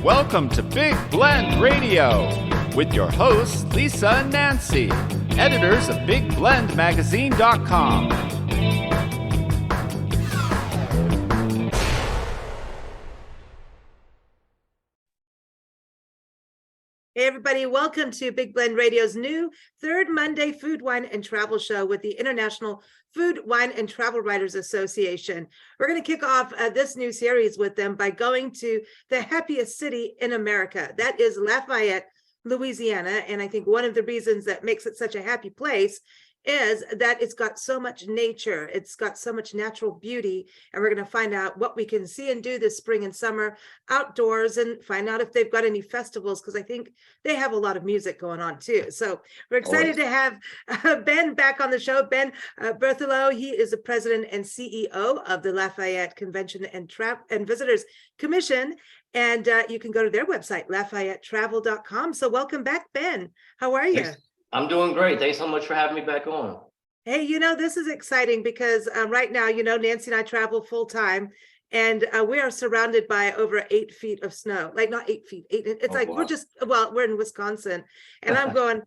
Welcome to Big Blend Radio with your hosts, Lisa and Nancy, editors of BigBlendMagazine.com. Hey everybody, welcome to Big Blend Radio's new third Monday food, wine, and travel show with the International Food, Wine, and Travel Writers Association. We're going to kick off this new series with them by going to the happiest city in America. That is Lafayette, Louisiana. And I think one of the reasons that makes it such a happy place is that it's got so much nature, it's got so much natural beauty, and we're going to find out what we can see and do this spring and summer outdoors and find out if they've got any festivals, because I think they have a lot of music going on too. So we're excited to have Ben back on the show. Ben Berthelot, he is the president and CEO of the Lafayette Convention and Visitors Commission, and you can go to their website, LafayetteTravel.com. So welcome back, Ben. How are you? Thanks. I'm doing great. Thanks so much for having me back on. Hey, this is exciting because right now, Nancy and I travel full time, and we are surrounded by over 8 feet of snow. Like not 8 feet, it's like wow. We're in Wisconsin, and I'm going,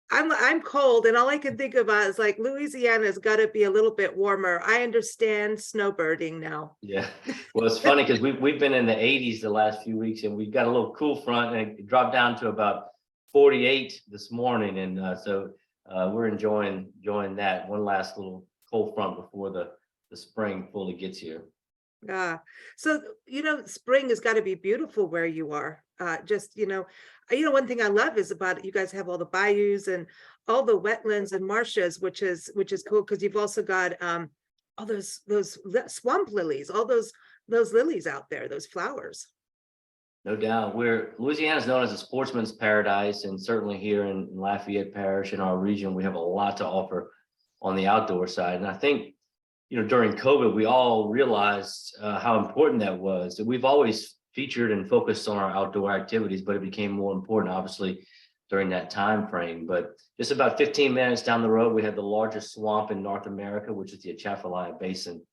I'm cold, and all I can think about is like Louisiana's got to be a little bit warmer. I understand snowbirding now. Yeah, well, it's funny because we've been in the 80s the last few weeks, and we've got a little cool front, and it dropped down to about 48 this morning, and so we're enjoying that one last little cold front before the spring fully gets here. So spring has got to be beautiful where you are. One thing I love is about you guys have all the bayous and all the wetlands and marshes, which is cool because you've also got all those swamp lilies, all those lilies out there, those flowers. No doubt. Louisiana is known as a sportsman's paradise, and certainly here in Lafayette Parish in our region, we have a lot to offer on the outdoor side. And I think, during COVID, we all realized how important that was. And we've always featured and focused on our outdoor activities, but it became more important, obviously, during that time frame. But just about 15 minutes down the road, we have the largest swamp in North America, which is the Atchafalaya Basin,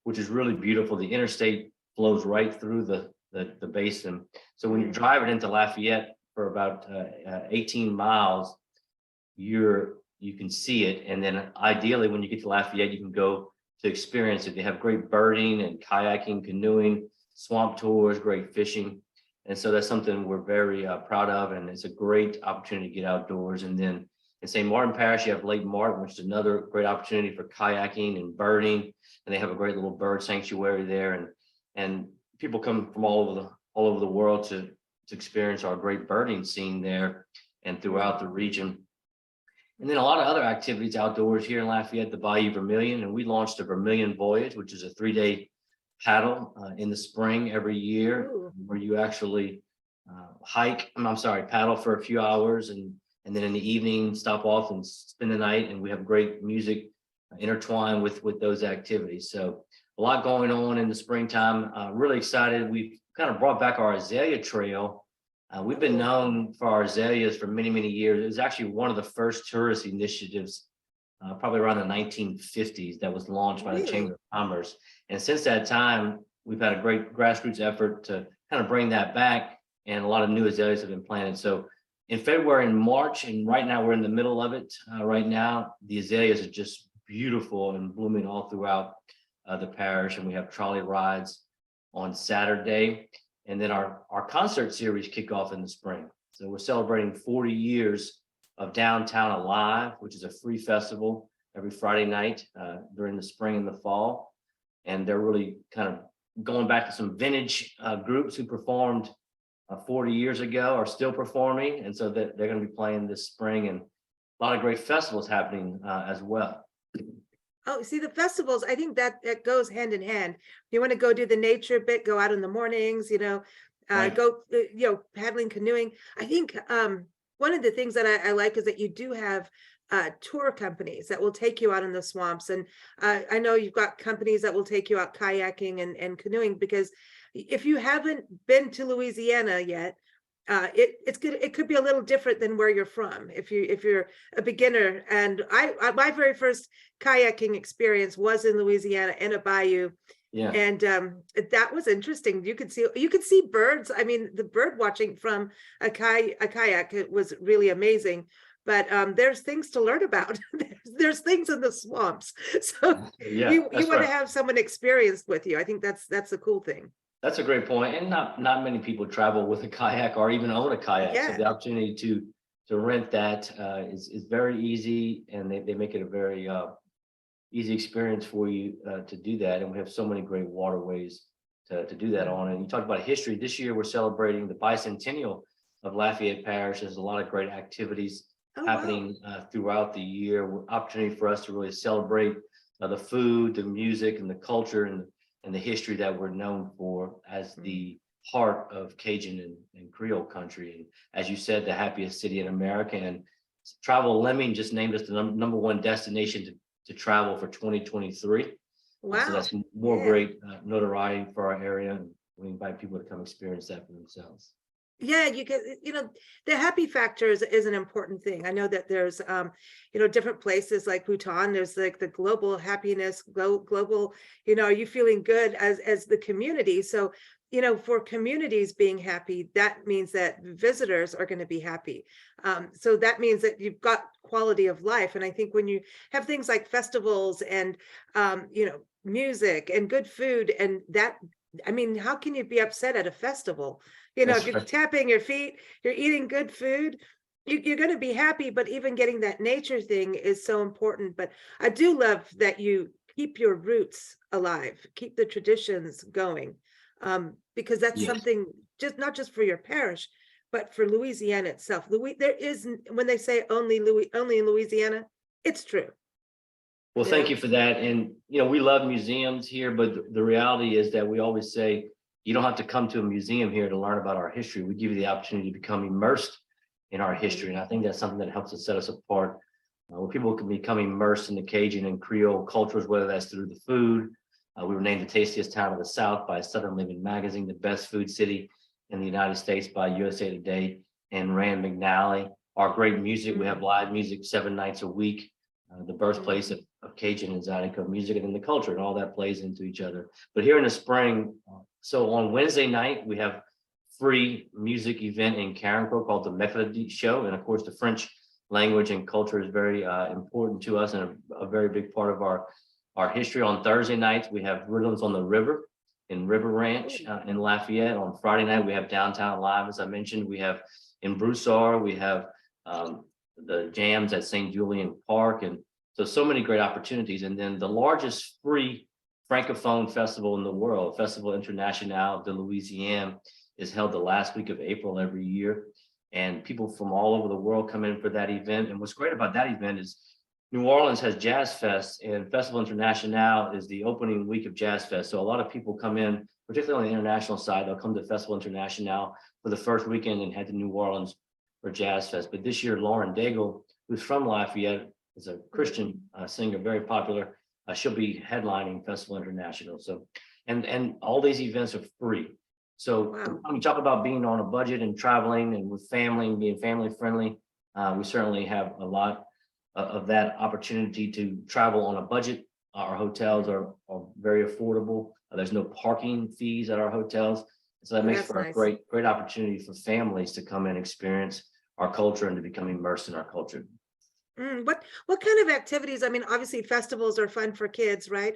which is really beautiful. The interstate flows right through the basin. So when you're driving into Lafayette for about 18 miles, you can see it. And then ideally, when you get to Lafayette, you can go to experience it. They have great birding and kayaking, canoeing, swamp tours, great fishing. And so that's something we're very proud of. And it's a great opportunity to get outdoors. And then in St. Martin Parish, you have Lake Martin, which is another great opportunity for kayaking and birding. And they have a great little bird sanctuary there. And people come from all over the world to experience our great birding scene there and throughout the region. And then a lot of other activities outdoors here in Lafayette, the Bayou Vermilion, and we launched a Vermilion Voyage, which is a 3-day paddle in the spring every year. Ooh. Where you actually paddle for a few hours, and then in the evening stop off and spend the night, and we have great music intertwined with those activities. So a lot going on in the springtime. Really excited. We've kind of brought back our azalea trail. We've been known for our azaleas for many, many years. It was actually one of the first tourist initiatives, probably around the 1950s, that was launched by the Chamber of Commerce. And since that time, we've had a great grassroots effort to kind of bring that back, and a lot of new azaleas have been planted. So in February and March, and right now we're in the middle of it right now, the azaleas are just beautiful and blooming all throughout the parish, and we have trolley rides on Saturday, and then our concert series kick off in the spring. So we're celebrating 40 years of Downtown Alive, which is a free festival every Friday night during the spring and the fall, and they're really kind of going back to some vintage groups who performed 40 years ago are still performing, and so they're going to be playing this spring, and a lot of great festivals happening as well. Oh, see, the festivals, I think that goes hand in hand. You want to go do the nature bit, go out in the mornings, Right. go, paddling, canoeing. I think one of the things that I like is that you do have tour companies that will take you out in the swamps. And I know you've got companies that will take you out kayaking and canoeing, because if you haven't been to Louisiana yet, it's good. It could be a little different than where you're from if you're a beginner. And my very first kayaking experience was in Louisiana in a bayou, Yeah. And that was interesting. You could see birds. I mean, the bird watching from a kayak, it was really amazing. But there's things to learn about. There's things in the swamps. So Yeah, you that's want to right. have someone experienced with you. I think that's a cool thing. That's a great point. And not many people travel with a kayak or even own a kayak. So Yeah. the opportunity to rent that is very easy, and they make it a very easy experience for you to do that. And we have so many great waterways to do that on. And you talked about history. This year we're celebrating the bicentennial of Lafayette Parish. There's a lot of great activities Oh, wow. happening throughout the year. Opportunity for us to really celebrate the food, the music, and the culture, and the history that we're known for as the heart of Cajun and Creole country. And as you said, the happiest city in America. And Travel Lemming just named us the number one destination to travel for 2023. Wow. So that's more Yeah. great notoriety for our area. And we invite people to come experience that for themselves. Yeah, the happy factor is an important thing. I know that there's different places like Bhutan, there's like the global happiness, global, are you feeling good as the community? So, for communities being happy, that means that visitors are going to be happy. So that means that you've got quality of life. And I think when you have things like festivals and music and good food, and that, I mean, how can you be upset at a festival? That's If you're right. tapping your feet, you're eating good food, you're going to be happy. But even getting that nature thing is so important. But I do love that you keep your roots alive, keep the traditions going, because that's Yes. something just not just for your parish, but for Louisiana itself. There is, when they say only in Louisiana, it's true. Well, thank you for that. And, we love museums here, but the reality is that we always say, you don't have to come to a museum here to learn about our history. We give you the opportunity to become immersed in our history. And I think that's something that helps us set us apart. Where people can become immersed in the Cajun and Creole cultures, whether that's through the food. We were named the tastiest town of the South by Southern Living Magazine, the best food city in the United States by USA Today and Rand McNally. Our great music, we have live music 7 nights a week. The birthplace of Cajun and Zydeco music, and then the culture, and all that plays into each other. But here in the spring, so on Wednesday night, we have free music event in Carencro called the Mercredi Show. And of course, the French language and culture is very important to us and a very big part of our history. On Thursday nights, we have Rhythms on the River in River Ranch in Lafayette. On Friday night, we have Downtown Live, as I mentioned. We have in Broussard, we have the jams at St. Julian Park. And so many great opportunities. And then the largest free Francophone festival in the world, Festival International de Louisiana, is held the last week of April every year. And people from all over the world come in for that event. And what's great about that event is New Orleans has Jazz Fest, and Festival International is the opening week of Jazz Fest. So a lot of people come in, particularly on the international side, they'll come to Festival International for the first weekend and head to New Orleans for Jazz Fest. But this year, Lauren Daigle, who's from Lafayette, is a Christian singer, very popular. She'll be headlining Festival International. So, and all these events are free. So when we talk about being on a budget and traveling and with family and being family friendly, we certainly have a lot of that opportunity to travel on a budget. Our hotels are very affordable. There's no parking fees at our hotels. So that makes for a great opportunity for families to come and experience our culture and to become immersed in our culture. What kind of activities? I mean, obviously festivals are fun for kids, right?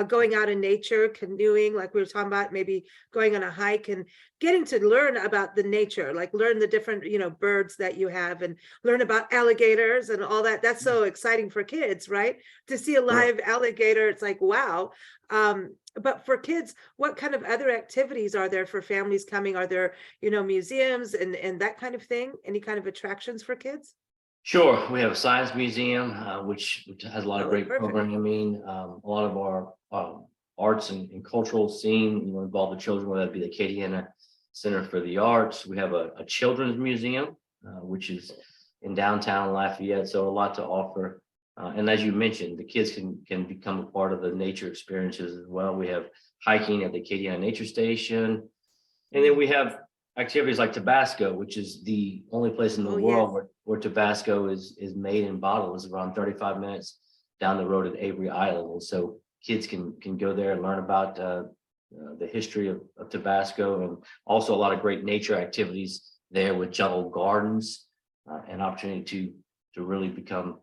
Going out in nature, canoeing, like we were talking about, maybe going on a hike and getting to learn about the nature, like learn the different, birds that you have and learn about alligators and all that. That's so exciting for kids, right? To see a live alligator, it's like, wow. But for kids, what kind of other activities are there for families coming? Are there, museums and that kind of thing? Any kind of attractions for kids? Sure, we have a science museum, which has a lot of great Perfect. programming. A lot of our arts and cultural scene, involve the children, whether it be the Acadiana Center for the Arts. We have a children's museum, which is in downtown Lafayette, so a lot to offer. And as you mentioned, the kids can become a part of the nature experiences as well. We have hiking at the Acadiana Nature Station, and then we have activities like Tabasco, which is the only place in the world where Tabasco is made and bottled. Is around 35 minutes down the road at Avery Island. And so kids can go there and learn about the history of Tabasco, and also a lot of great nature activities there with jungle gardens, and opportunity to really become,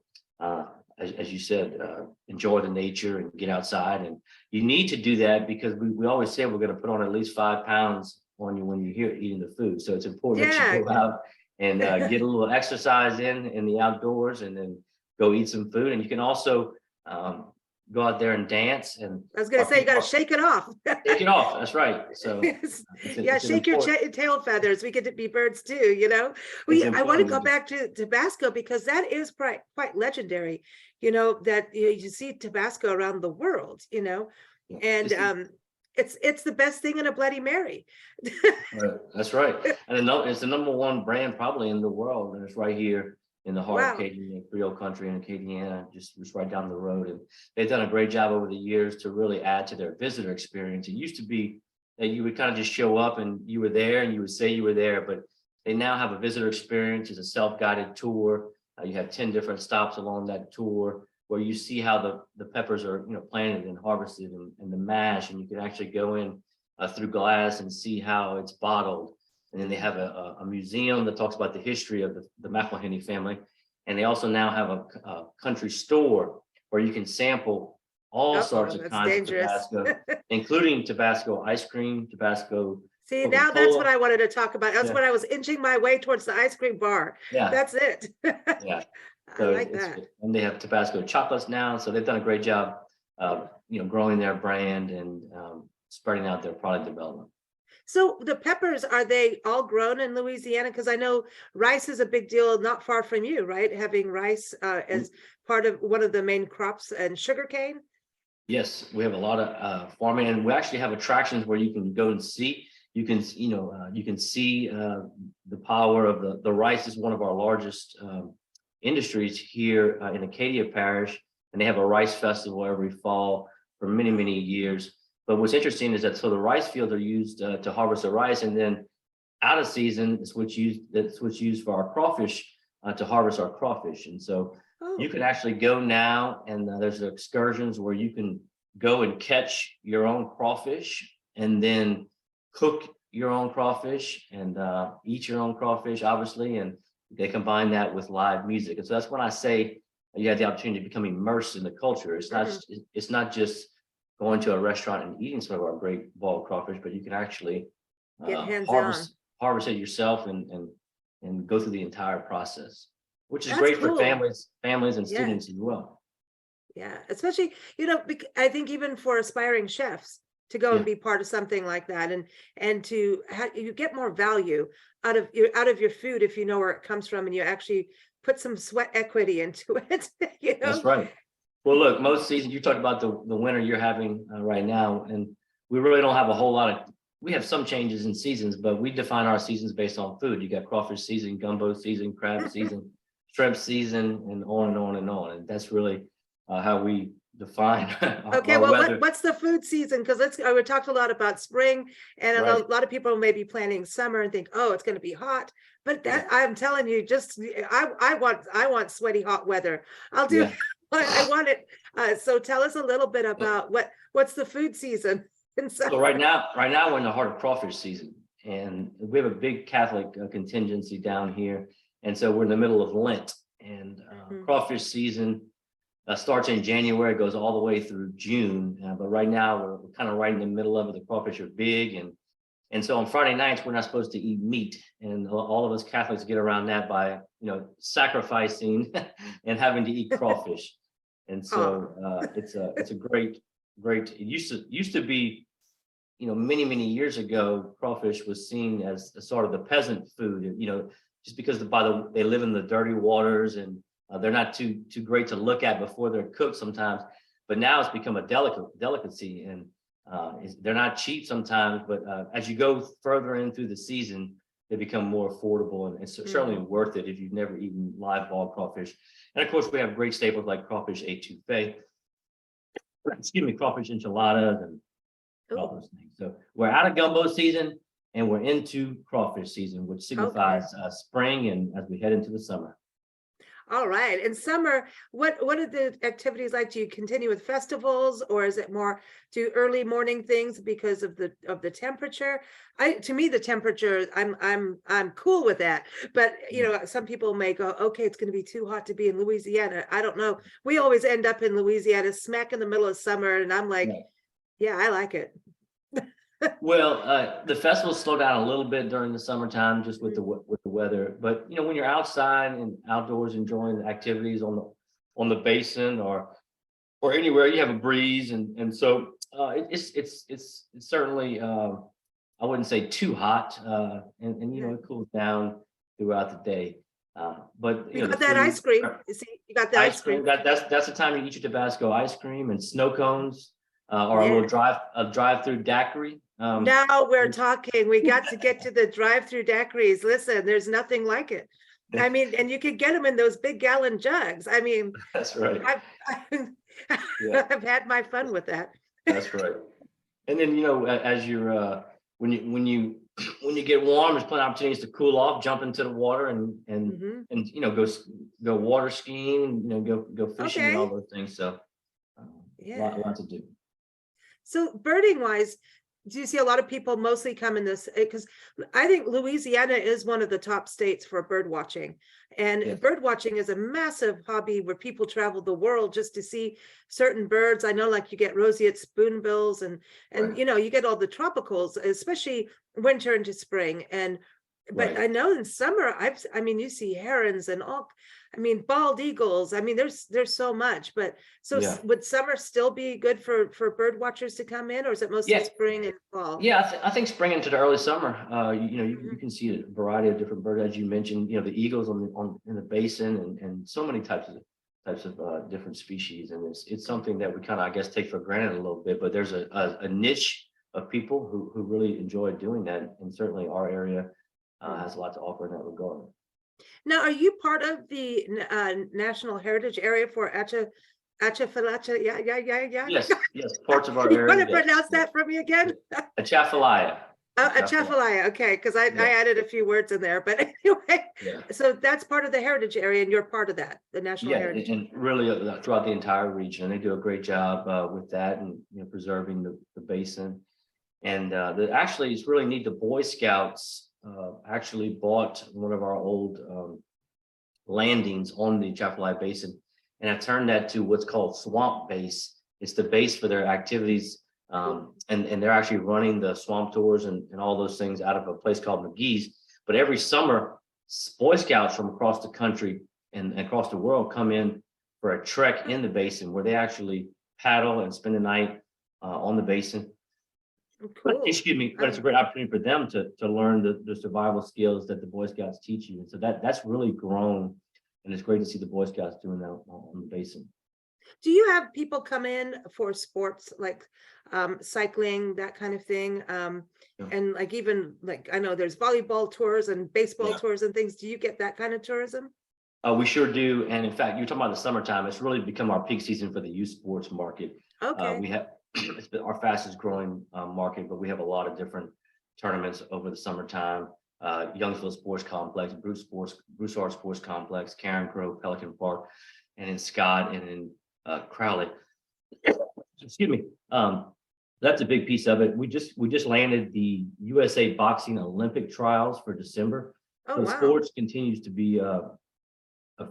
as you said, enjoy the nature and get outside. And you need to do that because we always say we're going to put on at least 5 pounds on you when you're here eating the food. So it's important that you go out and get a little exercise in the outdoors, and then go eat some food. And you can also go out there and dance. And I was going to say, you got to shake it off. Take it off. That's right. So shake your tail feathers. We get to be birds too, you know. I want to go back to Tabasco because that is quite legendary, you know, that you see Tabasco around the world, you know, and it's the best thing in a Bloody Mary. Right. That's right. And it's the #1 brand probably in the world, and it's right here in the heart of Acadian Creole country in Acadiana, just right down the road. And they've done a great job over the years to really add to their visitor experience. It used to be that you would kind of just show up and you were there and you would say you were there, but they now have a visitor experience. It's a self-guided tour. You have 10 different stops along that tour where you see how the peppers are, you know, planted and harvested, and the mash, and you can actually go in through glass and see how it's bottled. And then they have a museum that talks about the history of the McElhenney family. And they also now have a country store where you can sample all sorts of kinds of Tabasco, including Tabasco ice cream, Tabasco. See, now that's what I wanted to talk about. That's when I was inching my way towards the ice cream bar. Yeah. That's it. Yeah. So I like that. And they have Tabasco chocolates now. So they've done a great job, you know, growing their brand and spreading out their product development. So the peppers, are they all grown in Louisiana? Because I know rice is a big deal not far from you, right? Having rice as part of one of the main crops, and sugarcane. Yes, we have a lot of farming, and we actually have attractions where you can go and see. You can, you know, you can see the power of the rice is one of our largest industries here in Acadia Parish, and they have a rice festival every fall for many, many years. But what's interesting is that the rice fields are used to harvest the rice, and then out of season is what's used for our crawfish to harvest our crawfish. And so you can actually go now, and there's excursions where you can go and catch your own crawfish, and then cook your own crawfish and eat your own crawfish, obviously, and they combine that with live music. And so that's when I say you have the opportunity to become immersed in the culture. It's not just going to a restaurant and eating some of our great boiled crawfish, but you can actually harvest it yourself and go through the entire process, which is great for families and students as well. Yeah, especially, you know, I think even for aspiring chefs to go and be part of something like that, and to you get more value out of your food if you know where it comes from and you actually put some sweat equity into it. You know? That's right. Well, look, most seasons, you talk about the winter you're having right now, and we really don't have a whole lot of, we have some changes in seasons, but we define our seasons based on food. You got crawfish season, gumbo season, crab season, shrimp season, and on and on and on. And that's really how we define okay, well, what's the food season? Because we talked a lot about spring, and a lot of people may be planning summer and think, oh, it's going to be hot. But that I'm telling you, just I want sweaty hot weather. I'll do. I want it. So tell us a little bit about what's the food season. So right now we're in the heart of crawfish season, and we have a big Catholic contingency down here, and so we're in the middle of Lent, and crawfish season starts in January, goes all the way through June. But right now we're kind of right in the middle of it. The crawfish are big, and so on Friday nights we're not supposed to eat meat, and all of us Catholics get around that by sacrificing and having to eat crawfish. And so it's a great. It used to be, many years ago, crawfish was seen as a sort of the peasant food. Just because they live in the dirty waters and they're not too great to look at before they're cooked sometimes. But now it's become a delicacy, and they're not cheap sometimes. But as you go further in through the season, they become more affordable, and it's certainly worth it if you've never eaten live boiled crawfish. And of course, we have great staples like crawfish étouffée, crawfish enchiladas, and all those things. So we're out of gumbo season and we're into crawfish season, which signifies spring, and as we head into the summer. All right. In summer, what are the activities like? Do you continue with festivals, or is it more do early morning things because of the temperature? To me, the temperature, I'm cool with that. But you know, some people may go, okay, it's going to be too hot to be in Louisiana. I don't know. We always end up in Louisiana smack in the middle of summer, and I'm like, Right. yeah, I like it. Well, the festivals slow down a little bit during the summertime, just with with the weather. But you know, when you're outside and outdoors enjoying the activities on the basin or anywhere, you have a breeze, and so it's certainly I wouldn't say too hot, and you know, it cools down throughout the day. But you You know, the got that ice food, cream. You see, you got the ice ice cream. cream. That's the time you eat your Tabasco ice cream and snow cones, or a Yeah. little drive-through daiquiri. Now we're talking. We got to get to the drive-through daiquiris. Listen, there's nothing like it. I mean, and you could get them in those big gallon jugs. I mean, That's right. I've, Yeah, I've had my fun with that. that's right. And then, you know, as you're when you when you get warm, there's plenty of opportunities to cool off, jump into the water, Mhm. and you know, go water skiing, you know, go fishing and all Okay. those things. So Yeah. lot to do. So birding wise, do you see a lot of people mostly come in this? Because I think Louisiana is one of the top states for bird watching. And Yeah, bird watching is a massive hobby where people travel the world just to see certain birds. I know, like you get roseate spoonbills and right, you know, you get all the tropicals, especially winter into spring. And but right. I know in summer, I mean, you see herons and all, I mean, bald eagles. I mean, there's so much. But so Yeah, would summer still be good for bird watchers to come in, or is it mostly yeah, spring and fall? yeah. I think spring into the early summer. You know, you Mhm. can see a variety of different birds, as you mentioned. You know, the eagles on in the basin, and so many types of different species. And it's something that we kind of, I guess, take for granted a little bit. But there's a niche of people who really enjoy doing that, and certainly our area Mm. has a lot to offer in that regard. Now, are you part of the National Heritage Area for Atchafalaya? Yeah, yeah, yeah, yeah. Yes, yes, parts of our You want area. to Yes, pronounce yes. that for me again? Atchafalaya. Oh, Atchafalaya. Atchafalaya. Okay, because I Yeah, added a few words in there. But anyway, yeah. so that's part of the heritage area, and you're part of that, the National Yeah, Heritage. and really throughout the entire region, they do a great job with that, and you know, preserving the basin. And actually, it's really neat. The Boy Scouts actually bought one of our old landings on the Atchafalaya Basin, and have turned that to what's called Swamp Base. It's the base for their activities, and they're actually running the swamp tours and all those things out of a place called McGee's. But every summer, Boy Scouts from across the country and across the world come in for a trek in the basin, where they actually paddle and spend the night on the basin. But Cool. excuse me, but it's a great opportunity for them to learn the survival skills that the Boy Scouts teach you. And so that's really grown. And it's great to see the Boy Scouts doing that on the basin. Do you have people come in for sports like cycling, that kind of thing? Yeah. And like even like I know there's volleyball tours and baseball Yeah. tours and things. Do you get that kind of tourism? We sure do. And in fact, you're talking about the summertime. It's really become our peak season for the youth sports market. Okay. We have it's been our fastest growing market, but we have a lot of different tournaments over the summertime. Youngsville Sports Complex, Broussard Sports Complex, Karen Crow, Pelican Park, and in Scott and in Crowley. Excuse me. That's a big piece of it. We just landed the USA Boxing Olympic trials for December. Oh, So wow. sports continues to be a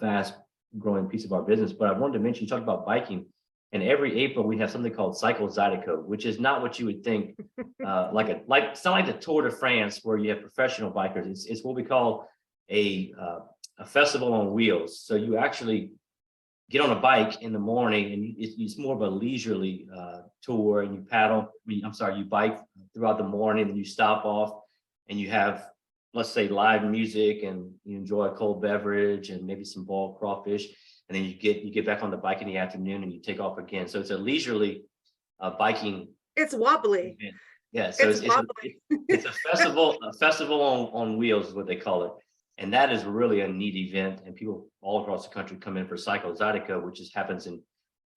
fast growing piece of our business. But I wanted to mention, you talked about biking, and every April we have something called Cycle Zydeco, which is not what you would think, it's not like the Tour de France where you have professional bikers. It's what we call a festival on wheels. So you actually get on a bike in the morning, and it's more of a leisurely tour, and you bike throughout the morning, and you stop off, and you have, let's say, live music, and you enjoy a cold beverage and maybe some boiled crawfish, and then you get back on the bike in the afternoon, and you take off again. So it's a leisurely biking It's wobbly. event. Yeah, so It's wobbly. it's a festival on wheels is what they call it. And that is really a neat event, and people all across the country come in for Cycle Zydeco, which happens in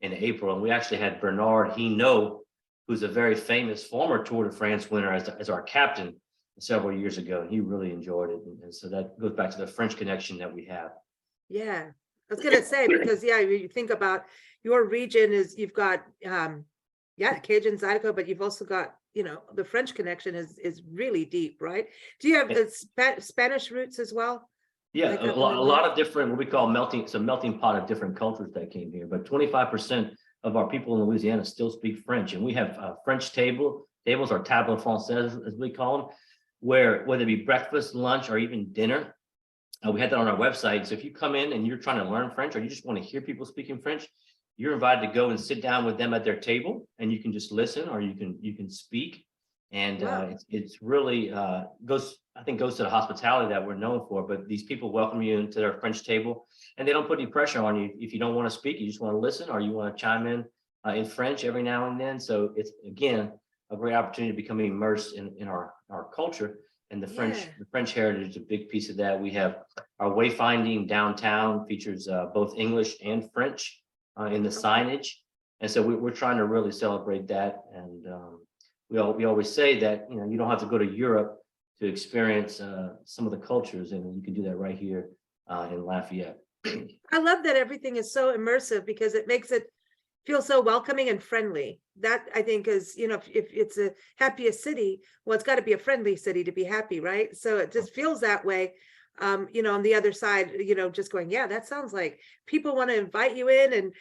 April. And we actually had Bernard Hinault, who's a very famous former Tour de France winner, as our captain several years ago, and he really enjoyed it. And so that goes back to the French connection that we have. Yeah. I was gonna say, because you think about your region is you've got Cajun Zydeco, but you've also got, the French connection is really deep, right? Do you have Spanish roots as well? Yeah, Like a up in lot, the a lot north? of different, what we call it's a melting pot of different cultures that came here, but 25% of our people in Louisiana still speak French. And we have French tables or table française, as we call them, where whether it be breakfast, lunch, or even dinner, we had that on our website. So if you come in and you're trying to learn French, or you just want to hear people speaking French, you're invited to go and sit down with them at their table, and you can just listen, or you can speak. And Wow. it's really goes to the hospitality that we're known for. But these people welcome you into their French table, and they don't put any pressure on you. If you don't want to speak, you just want to listen, or you want to chime in French every now and then. So it's, again, a great opportunity to become immersed in our culture. And the French heritage is a big piece of that. We have our wayfinding downtown features both English and French in the signage. And so we're trying to really celebrate that. And we always say that, you don't have to go to Europe to experience some of the cultures, and you can do that right here in Lafayette. I love that everything is so immersive because it makes it feel so welcoming and friendly. That, I think, is, if it's a happiest city, well, it's got to be a friendly city to be happy, right? So it just feels that way. On the other side, just going, yeah, that sounds like people want to invite you in and,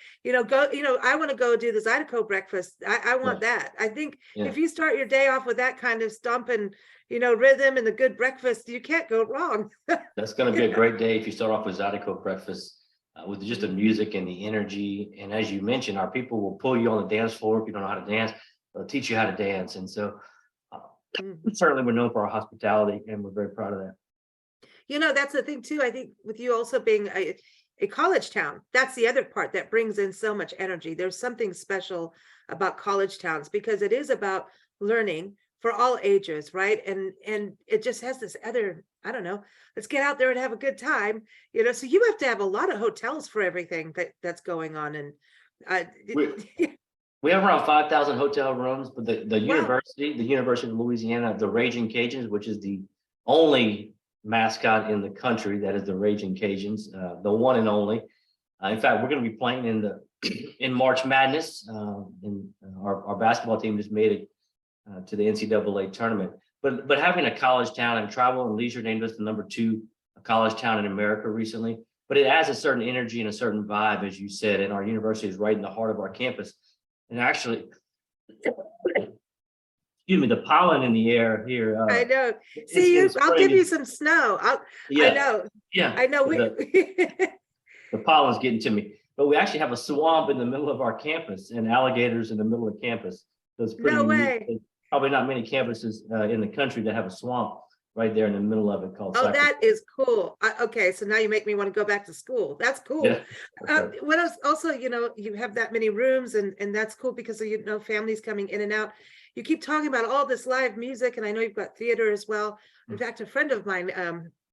go, I want to go do the Zydeco breakfast. I want that. I think if you start your day off with that kind of stomping, rhythm and the good breakfast, you can't go wrong. That's going to be a great day if you start off with Zydeco breakfast with just the music and the energy. And as you mentioned, our people will pull you on the dance floor. If you don't know how to dance, they'll teach you how to dance. And so certainly we're known for our hospitality, and we're very proud of that. That's the thing too. I think with you also being a college town, that's the other part that brings in so much energy. There's something special about college towns because it is about learning for all ages, right? And it just has this other, I don't know, let's get out there and have a good time. So you have to have a lot of hotels for everything that's going on. And we have around 5,000 hotel rooms, but the Wow. University of Louisiana, the Raging Cajuns, which is the only mascot in the country that is the Raging Cajuns, the one and only. In fact, we're going to be playing in March Madness. Our basketball team just made it to the NCAA tournament. But having a college town, and Travel and Leisure named us the #2 college town in America recently. But it adds a certain energy and a certain vibe, as you said, and our university is right in the heart of our campus. And actually, excuse me, the pollen in the air here. I know. See, I'll give you some snow. I know. Yeah. I know. The pollen's getting to me. But we actually have a swamp in the middle of our campus and alligators in the middle of campus. So it's pretty No unique. way. There's probably not many campuses in the country that have a swamp right there in the middle of it called. Oh, that is cool. Okay, so now you make me want to go back to school. That's cool. Yeah. What else? Also, you have that many rooms, and that's cool because families coming in and out. You keep talking about all this live music, and I know you've got theater as well. In fact, a friend of mine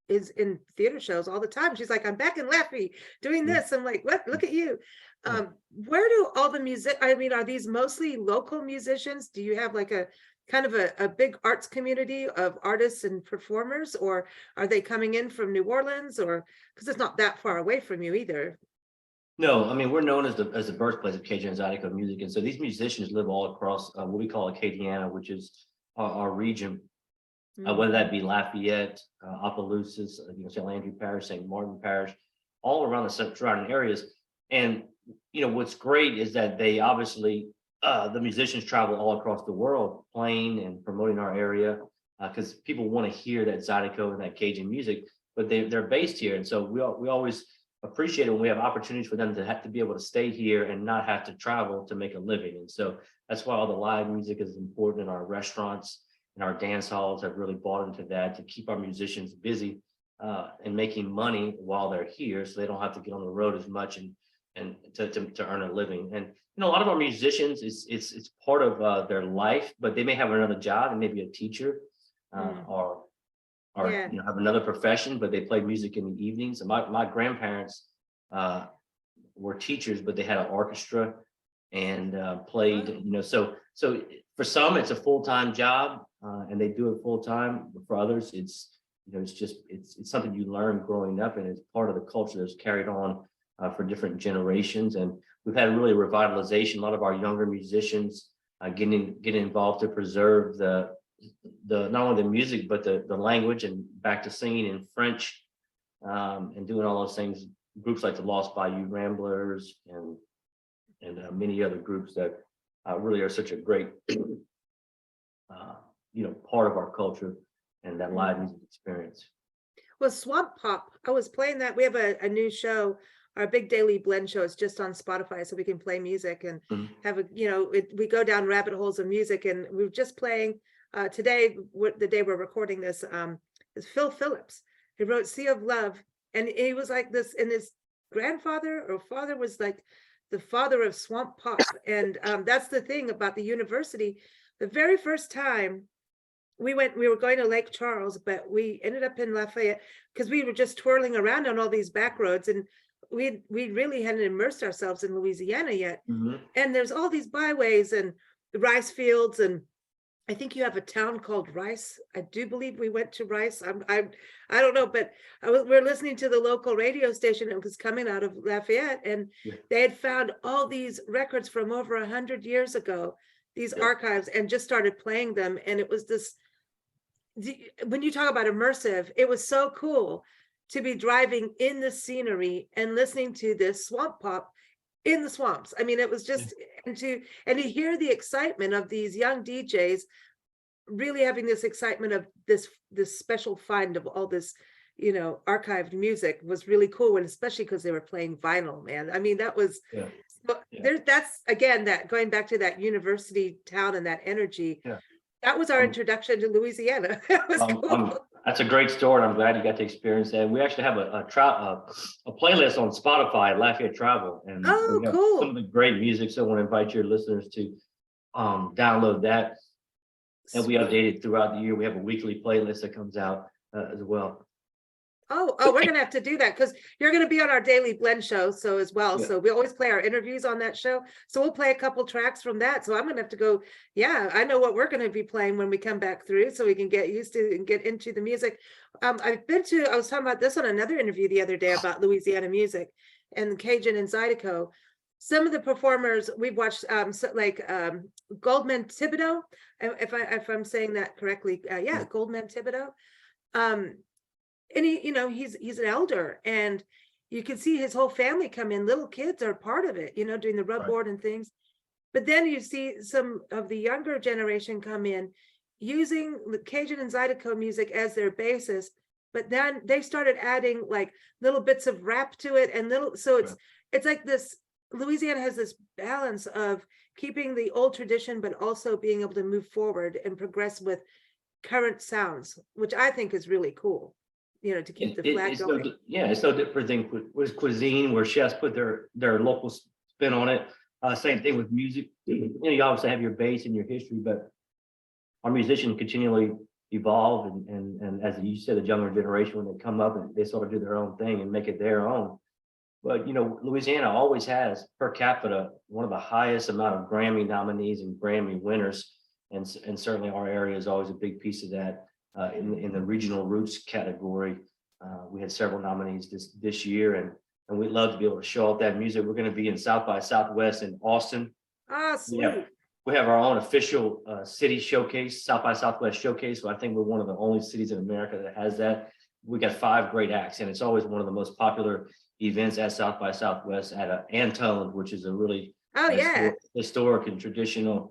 is in theater shows all the time. She's like, I'm back in Lafayette doing this. I'm like, what? Look at you. Where do all the music, are these mostly local musicians? Do you have like a kind of a big arts community of artists and performers, or are they coming in from New Orleans, or because it's not that far away from you either? No, we're known as the birthplace of Cajun Zydeco music. And so these musicians live all across what we call Acadiana, which is our region, whether that be Lafayette, Opelousas, St. Landry Parish, St. Martin Parish, all around the surrounding areas. And, what's great is that they obviously, the musicians travel all across the world playing and promoting our area because people want to hear that Zydeco and that Cajun music, but they're based here. And so we always appreciate it when we have opportunities for them to have to be able to stay here and not have to travel to make a living. And so that's why all the live music is important, in our restaurants and our dance halls have really bought into that to keep our musicians busy and making money while they're here, so they don't have to get on the road as much and to earn a living. And a lot of our musicians, it's part of their life, but they may have another job and maybe a teacher or have another profession, but they play music in the evenings. And my grandparents were teachers, but they had an orchestra and played, so for some it's a full-time job and they do it full-time. But for others, it's something you learn growing up, and it's part of the culture that's carried on for different generations. And we've had really revitalization. A lot of our younger musicians getting involved to preserve the not only the music, but the language, and back to singing in French, and doing all those things. Groups like the Lost Bayou Ramblers and many other groups that really are such a great part of our culture and that live music experience. Well, Swamp Pop, I was playing that. We have a new show. Our big daily blend show is just on Spotify, so we can play music and have we go down rabbit holes of music. And we were just playing today, the day we're recording this, is Phil Phillips. He wrote Sea of Love, and he was like this, and his grandfather or father was like the father of Swamp Pop. And that's the thing about the university. The very first time we were going to Lake Charles, but we ended up in Lafayette because we were just twirling around on all these back roads, and we really hadn't immersed ourselves in Louisiana yet. And there's all these byways and the rice fields, and I think you have a town called Rice. I do believe we went to Rice. I don't know, but we're listening to the local radio station. It was coming out of Lafayette, and they had found all these records from over 100 years ago, these archives, and just started playing them. And it was this, when you talk about immersive, it was so cool to be driving in the scenery and listening to this swamp pop in the swamps. I mean, it was just, and to hear the excitement of these young DJs really having this excitement of this special find of all this, archived music was really cool. And especially because they were playing vinyl, man. I mean, that was, that's again, that going back to that university town and that energy. That was our introduction to Louisiana. That was cool. That's a great story. I'm glad you got to experience that. We actually have a playlist on Spotify, Lafayette Travel, and cool. Some of the great music. So I want to invite your listeners to download that. And we update it throughout the year. We have a weekly playlist that comes out as well. Oh, we're gonna have to do that because you're gonna be on our daily blend show as well. So we always play our interviews on that show. So we'll play a couple tracks from that. So I'm gonna have to go. Yeah, I know what we're gonna be playing when we come back through, so we can get used to and get into the music. I was talking about this on another interview the other day about Louisiana music and Cajun and Zydeco. Some of the performers we've watched, Goldman Thibodeau, if I'm saying that correctly, Goldman Thibodeau. And he's an elder, and you can see his whole family come in. Little kids are part of it, doing the rub board and things. But then you see some of the younger generation come in using the Cajun and Zydeco music as their basis. But then they started adding like little bits of rap to it, and it's like this. Louisiana has this balance of keeping the old tradition, but also being able to move forward and progress with current sounds, which I think is really cool. To keep the flag going. It's no different thing with cuisine, where chefs put their local spin on it. Same thing with music. You obviously have your base and your history, but our musicians continually evolve. And as you said, the younger generation, when they come up and they sort of do their own thing and make it their own. But, Louisiana always has per capita one of the highest amount of Grammy nominees and Grammy winners. And certainly our area is always a big piece of that. In the regional roots category, we had several nominees this year, and we'd love to be able to show off that music. We're going to be in South by Southwest in Austin. Sweet. We have our own official city showcase, South by Southwest showcase. So I think we're one of the only cities in America that has that. We got 5 great acts, and it's always one of the most popular events at South by Southwest at Antone, which is a really historic and traditional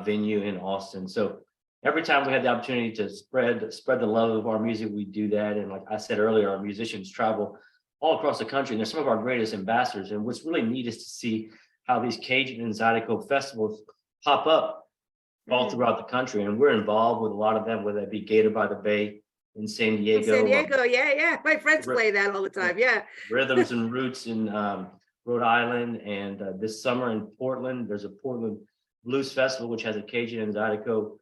venue in Austin. So every time we have the opportunity to spread the love of our music, we do that. And like I said earlier, our musicians travel all across the country, and they're some of our greatest ambassadors. And what's really neat is to see how these Cajun and Zydeco festivals pop up all throughout the country. And we're involved with a lot of them, whether it be Gator by the Bay in San Diego. San Diego, my friends play that all the time. Rhythms and Roots in Rhode Island, and this summer in Portland, there's a Portland Blues Festival, which has a Cajun and Zydeco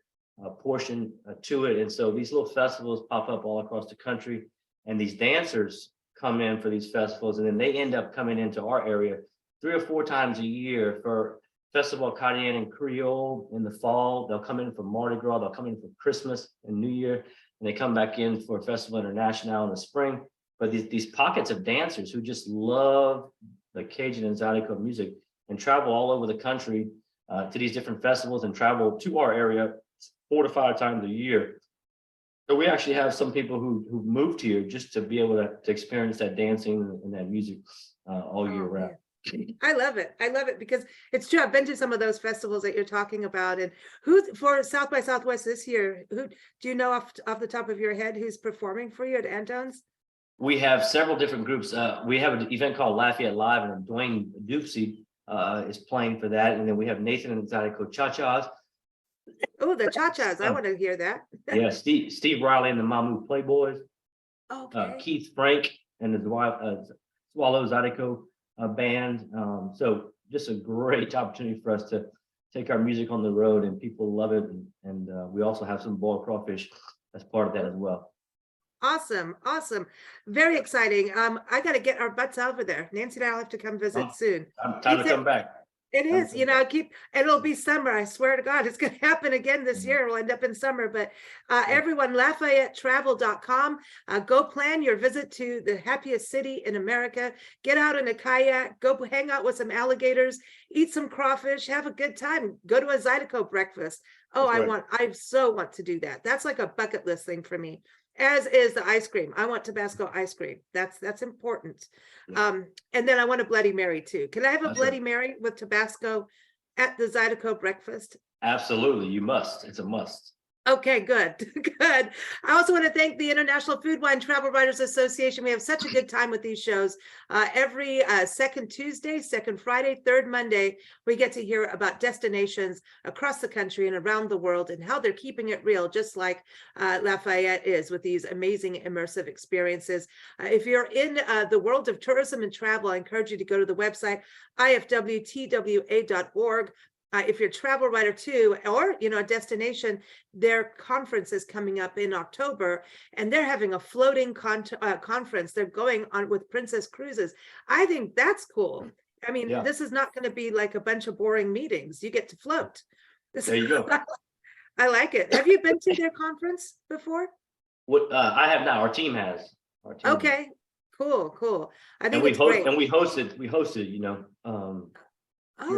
portion to it. And so these little festivals pop up all across the country, and these dancers come in for these festivals, and then they end up coming into our area 3 or 4 times a year for Festival Acadian and Creole in the fall. They'll come in for Mardi Gras, they'll come in for Christmas and New Year, and they come back in for Festival International in the spring. But these pockets of dancers who just love the Cajun and Zydeco music and travel all over the country to these different festivals and travel to our area 4 to 5 times a year. So we actually have some people who moved here just to be able to experience that dancing and that music all year round. I love it. I love it because it's true. I've been to some of those festivals that you're talking about. And who for South by Southwest this year, who do you know off the top of your head who's performing for you at Anton's? We have several different groups. We have an event called Lafayette Live, and Dwayne Dupsey is playing for that. And then we have Nathan and Zydeco Cha-Chas. Oh, the Cha-Chas. I want to hear that. Yeah, Steve Riley and the Mamu Playboys. Okay. Keith Frank and the Swallow Zydeco band. So just a great opportunity for us to take our music on the road, and people love it. And we also have some boiled crawfish as part of that as well. Awesome. Awesome. Very exciting. I got to get our butts over there. Nancy and I'll have to come visit soon. Time to come back. It is, it'll be summer. I swear to God, it's going to happen again this year. We'll end up in summer, but everyone, LafayetteTravel.com, go plan your visit to the happiest city in America. Get out in a kayak, go hang out with some alligators, eat some crawfish, have a good time. Go to a Zydeco breakfast. Oh, I so want to do that. That's like a bucket list thing for me. As is the ice cream. I want Tabasco ice cream. That's important. And then I want a Bloody Mary too. Can I have a Bloody Mary with Tabasco at the Zydeco breakfast? Absolutely, you must. It's a must. Okay, good. Good. I also want to thank the International Food, Wine, Travel Writers Association. We have such a good time with these shows. Every second Tuesday, second Friday, third Monday, we get to hear about destinations across the country and around the world and how they're keeping it real, just like Lafayette is with these amazing immersive experiences. If you're in the world of tourism and travel, I encourage you to go to the website, ifwtwa.org. If you're a travel writer too, or a destination, their conference is coming up in October, and they're having a floating conference. They're going on with Princess Cruises. I think that's cool. I mean, This is not going to be like a bunch of boring meetings. You get to float. There you go. I like it. Have you been to their conference before? What I have now. Our team has. Okay, cool. I think we it's great. And we hosted. Here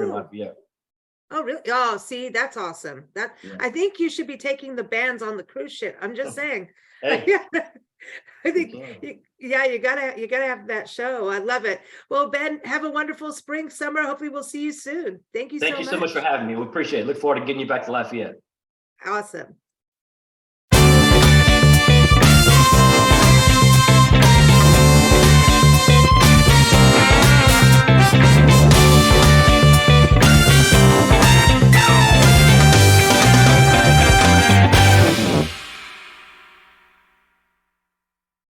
in Lafayette. Oh, really? Oh, see, that's awesome. I think you should be taking the bands on the cruise ship. I'm just saying. Hey. I think, you gotta have that show. I love it. Well, Ben, have a wonderful spring, summer. Hopefully we'll see you soon. Thank you so much. Thank you so much for having me. We appreciate it. Look forward to getting you back to Lafayette. Awesome.